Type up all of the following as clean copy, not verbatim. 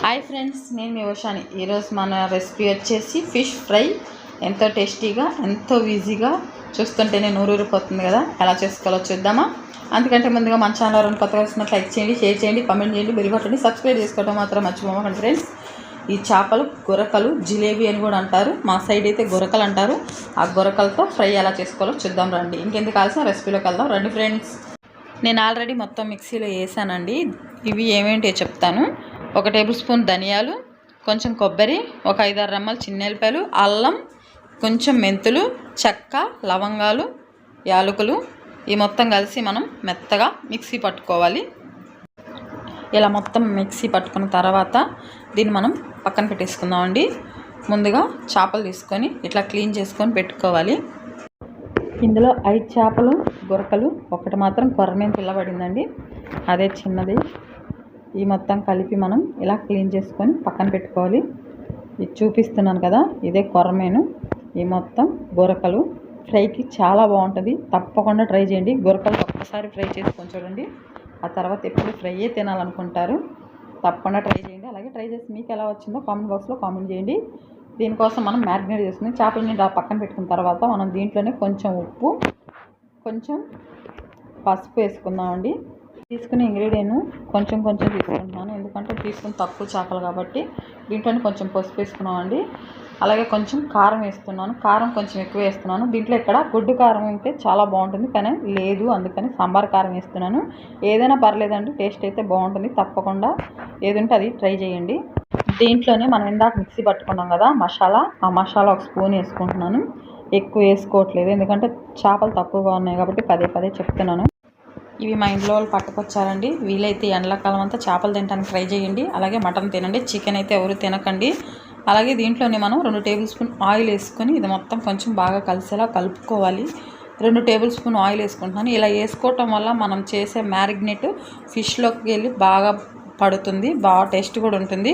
Hi friends, నేను మీ ఉషాని. ఈరోజు మన రెసిపీ వచ్చేసి ఫిష్ ఫ్రై. ఎంతో టేస్టీగా, ఎంతో ఈజీగా, చూస్తుంటేనే నూరూరిపోతుంది కదా. ఎలా చేసుకోవాలో చూద్దామా? అందుకంటే ముందుగా మన ఛానల్ ఎవరైనా కొత్తగా వస్తున్నట్లు లైక్ చేయండి, షేర్ చేయండి, కామెంట్ చేయండి, బెల్ కొట్టండి, సబ్స్క్రైబ్ చేసుకోవడం మాత్రం మర్చిపోకండి ఫ్రెండ్స్. ఈ చేపలు గొరకలు, జిలేబీ అని కూడా అంటారు. మా సైడ్ అయితే గొరకలు అంటారు. ఆ గొరకలతో ఫ్రై ఎలా చేసుకోవాలో చూద్దాం రండి. ఇంకెందుకు కావాల్సిన రెసిపీలోకి వెళ్దాం రండి ఫ్రెండ్స్. నేను ఆల్రెడీ మొత్తం మిక్సీలో వేసానండి. ఇవి ఏమేంటో చెప్తాను. 1 టేబుల్ స్పూన్ ధనియాలు, కొంచెం కొబ్బరి, ఒక 5-6 రెమ్మలు చిన్నెల్లిపాయలు, అల్లం, కొంచెం మెంతులు, చెక్క, లవంగాలు, యాలకులు, ఈ మొత్తం కలిసి మనం మెత్తగా మిక్సీ పట్టుకోవాలి. ఇలా మొత్తం మిక్సీ పట్టుకున్న తర్వాత దీన్ని మనం పక్కన పెట్టేసుకుందామండి. ముందుగా చేపలు తీసుకొని ఇట్లా క్లీన్ చేసుకొని పెట్టుకోవాలి. ఇందులో 5 చేపలు గొరకలు, ఒకటి మాత్రం కొర్రమీన పిల్లబడిందండి, అదే చిన్నది. ఈ మొత్తం కలిపి మనం ఇలా క్లీన్ చేసుకొని పక్కన పెట్టుకోవాలి. ఇది చూపిస్తున్నాను కదా, ఇదే కొర్రమీను. ఈ మొత్తం గొరకలు ఫ్రైకి చాలా బాగుంటుంది. తప్పకుండా ట్రై చేయండి. గొరకలు ఒక్కసారి ఫ్రై చేసుకొని చూడండి, ఆ తర్వాత ఎప్పుడు ఫ్రైయే తినాలనుకుంటారు. తప్పకుండా ట్రై చేయండి. అలాగే ట్రై చేసి మీకు ఎలా వచ్చిందో కామెంట్ బాక్స్లో కామెంట్ చేయండి. దీనికోసం మనం మ్యారినేట్ చేసుకుని చేపలని పక్కన పెట్టుకున్న తర్వాత మనం దీంట్లోనే కొంచెం ఉప్పు, కొంచెం పసుపు వేసుకుందామండి. తీసుకునే ఇంగ్రీడియంట్ కొంచెం తీసుకుంటున్నాను, ఎందుకంటే తీసుకుని తక్కువ చేపలు కాబట్టి. దీంట్లోనే కొంచెం పసుపు వేసుకున్నామండి. అలాగే కొంచెం కారం వేస్తున్నాను. కారం కొంచెం ఎక్కువ వేస్తున్నాను. దీంట్లో ఇక్కడ గుడ్డు కారం అయితే చాలా బాగుంటుంది, కానీ లేదు, అందుకని సాంబార్ కారం వేస్తున్నాను. ఏదైనా పర్లేదండి, టేస్ట్ అయితే బాగుంటుంది. తప్పకుండా ఏది ఉంటే అది ట్రై చేయండి. దీంట్లోనే మనం ఇందాక మిక్సీ పట్టుకున్నాం కదా మసాలా, ఆ మసాలా 1 స్పూన్ వేసుకుంటున్నాను. ఎక్కువ వేసుకోవట్లేదు, ఎందుకంటే చేపలు తక్కువగా ఉన్నాయి కాబట్టి పదే చెప్తున్నాను. ఇవి మా ఇంట్లో వాళ్ళు పట్టుకొచ్చారండి. వీలైతే ఎండాకాలం అంతా చేపలు తినడానికి ట్రై చేయండి. అలాగే మటన్ తినండి, చికెన్ అయితే ఎవరు తినకండి. అలాగే దీంట్లోనే మనం 2 టేబుల్ స్పూన్ ఆయిల్ వేసుకొని ఇది మొత్తం కొంచెం బాగా కలిసేలా కలుపుకోవాలి. 2 టేబుల్ స్పూన్ ఆయిల్ వేసుకుంటున్నాను. ఇలా వేసుకోవటం వల్ల మనం చేసే మ్యారినేట్ ఫిష్లోకి వెళ్ళి బాగా పడుతుంది, బాగా టేస్ట్ కూడా ఉంటుంది.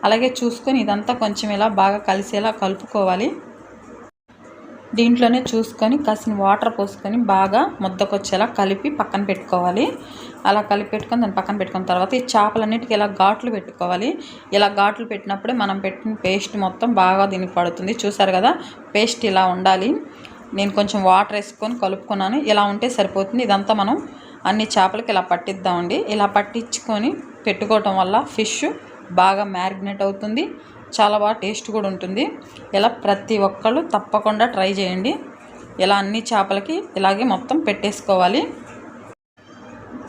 అలాగే చూసుకొని ఇదంతా కొంచెం ఇలా బాగా కలిసేలా కలుపుకోవాలి. దీంట్లోనే చూసుకొని కాసిన వాటర్ పోసుకొని బాగా ముద్దకొచ్చేలా కలిపి పక్కన పెట్టుకోవాలి. అలా కలిపి పెట్టుకొని దాన్ని పక్కన పెట్టుకున్న తర్వాత ఈ చేపలన్నిటికీ ఇలా ఘాట్లు పెట్టుకోవాలి. ఇలా ఘాట్లు పెట్టినప్పుడే మనం పెట్టిన పేస్ట్ మొత్తం బాగా దీనికి పడుతుంది. చూసారు కదా, పేస్ట్ ఇలా ఉండాలి. నేను కొంచెం వాటర్ వేసుకొని కలుపుకున్నాను. ఇలా ఉంటే సరిపోతుంది. ఇదంతా మనం అన్ని చేపలకి ఇలా పట్టిద్దామండి. ఇలా పట్టించుకొని పెట్టుకోవటం వల్ల ఫిష్ బాగా మ్యారినేట్ అవుతుంది, చాలా బాగా టేస్ట్ కూడా ఉంటుంది. ఇలా ప్రతి ఒక్కళ్ళు తప్పకుండా ట్రై చేయండి. ఇలా అన్ని చేపలకి ఇలాగే మొత్తం పెట్టేసుకోవాలి.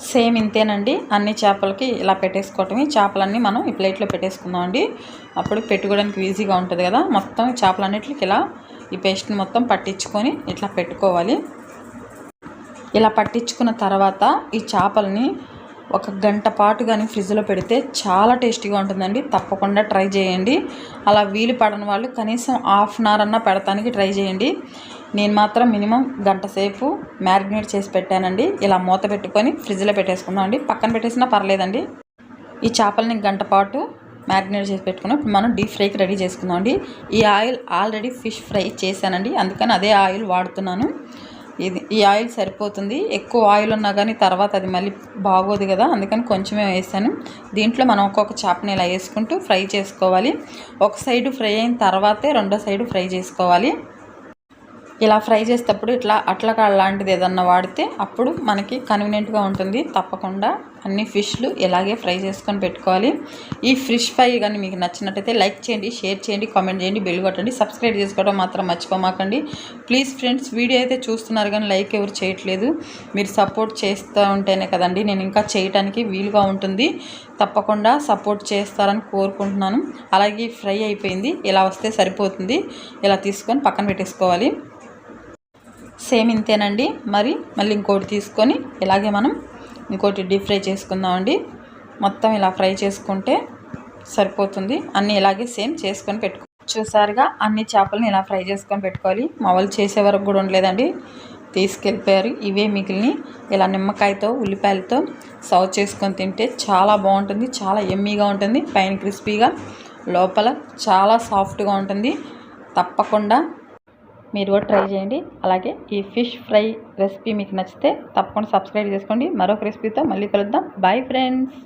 సేమ్ ఇంతేనండి, అన్ని చేపలకి ఇలా పెట్టేసుకోవటమే. చేపలన్నీ మనం ఈ ప్లేట్లో పెట్టేసుకుందామండి, అప్పుడు పెట్టుకోవడానికి ఈజీగా ఉంటుంది కదా. మొత్తం చేపలన్నిటికి ఇలా ఈ పేస్ట్ని మొత్తం పట్టించుకొని ఇట్లా పెట్టుకోవాలి. ఇలా పట్టించుకున్న తర్వాత ఈ చేపలని 1 గంట పాటు కానీ ఫ్రిడ్జ్లో పెడితే చాలా టేస్టీగా ఉంటుందండి. తప్పకుండా ట్రై చేయండి. అలా వీలు పడని వాళ్ళు కనీసం ½ అన్ అవర్ అన్నా పెడతానికి ట్రై చేయండి. నేను మాత్రం మినిమం గంట సేపు మ్యారినేట్ చేసి పెట్టానండి. ఇలా మూత పెట్టుకొని ఫ్రిడ్జ్లో పెట్టేసుకుందాం అండి. పక్కన పెట్టేసినా పర్లేదండి. ఈ చేపలని గంట పాటు మ్యారినేట్ చేసి పెట్టుకున్నాం. ఇప్పుడు మనం డీప్ ఫ్రైకి రెడీ చేసుకుందాం అండి. ఈ ఆయిల్ ఆల్రెడీ ఫిష్ ఫ్రై చేశానండి, అందుకని అదే ఆయిల్ వాడుతున్నాను. ఈ ఆయిల్ సరిపోతుంది. ఎక్కువ ఆయిల్ ఉన్నా కానీ తర్వాత అది మళ్ళీ బాగోదు కదా, అందుకని కొంచెమే వేసాను. దీంట్లో మనం ఒక్కొక్క చేపని ఇలా వేసుకుంటూ ఫ్రై చేసుకోవాలి. ఒక సైడు ఫ్రై అయిన తర్వాతే రెండో సైడు ఫ్రై చేసుకోవాలి. ఇలా ఫ్రై చేసేటప్పుడు ఇట్లా అట్లకాడ లాంటిది ఏదన్నా వాడితే అప్పుడు మనకి కన్వీనియంట్గా ఉంటుంది. తప్పకుండా అన్ని ఫిష్లు ఇలాగే ఫ్రై చేసుకొని పెట్టుకోవాలి. ఈ ఫిష్ ఫ్రై కానీ మీకు నచ్చినట్టయితే లైక్ చేయండి, షేర్ చేయండి, కామెంట్ చేయండి, బెల్ కొట్టండి, సబ్స్క్రైబ్ చేసుకోవడం మాత్రం మర్చిపోమాకండి ప్లీజ్ ఫ్రెండ్స్. వీడియో అయితే చూస్తున్నారు కానీ లైక్ ఎవరు చేయట్లేదు. మీరు సపోర్ట్ చేస్తూ ఉంటేనే కదండి నేను ఇంకా చేయడానికి వీలుగా ఉంటుంది. తప్పకుండా సపోర్ట్ చేస్తారని కోరుకుంటున్నాను. అలాగే ఫ్రై అయిపోయింది, ఇలా వస్తే సరిపోతుంది. ఇలా తీసుకొని పక్కన పెట్టేసుకోవాలి. సేమ్ ఇంతేనండి. మళ్ళీ ఇంకోటి తీసుకొని ఇలాగే మనం ఇంకోటి డీప్ ఫ్రై చేసుకుందామండి. మొత్తం ఇలా ఫ్రై చేసుకుంటే సరిపోతుంది. అన్నీ ఇలాగే సేమ్ చేసుకొని చూసారుగా, అన్ని చేపలను ఇలా ఫ్రై చేసుకొని పెట్టుకోవాలి. మా వాళ్ళు చేసే వరకు కూడా ఉండలేదండి, తీసుకెళ్ళిపోయారు. ఇవే మిగిలిని ఇలా నిమ్మకాయతో ఉల్లిపాయలతో సర్వ్ చేసుకొని తింటే చాలా బాగుంటుంది, చాలా ఎమ్మీగా ఉంటుంది. పైన క్రిస్పీగా, లోపల చాలా సాఫ్ట్గా ఉంటుంది. తప్పకుండా మీరు కూడా ట్రై చేయండి. అలాగే ఈ ఫిష్ ఫ్రై రెసిపీ మీకు నచ్చితే తప్పకుండా సబ్స్క్రైబ్ చేసుకోండి. మరొక రెసిపీతో మళ్ళీ కలుద్దాం. Bye friends.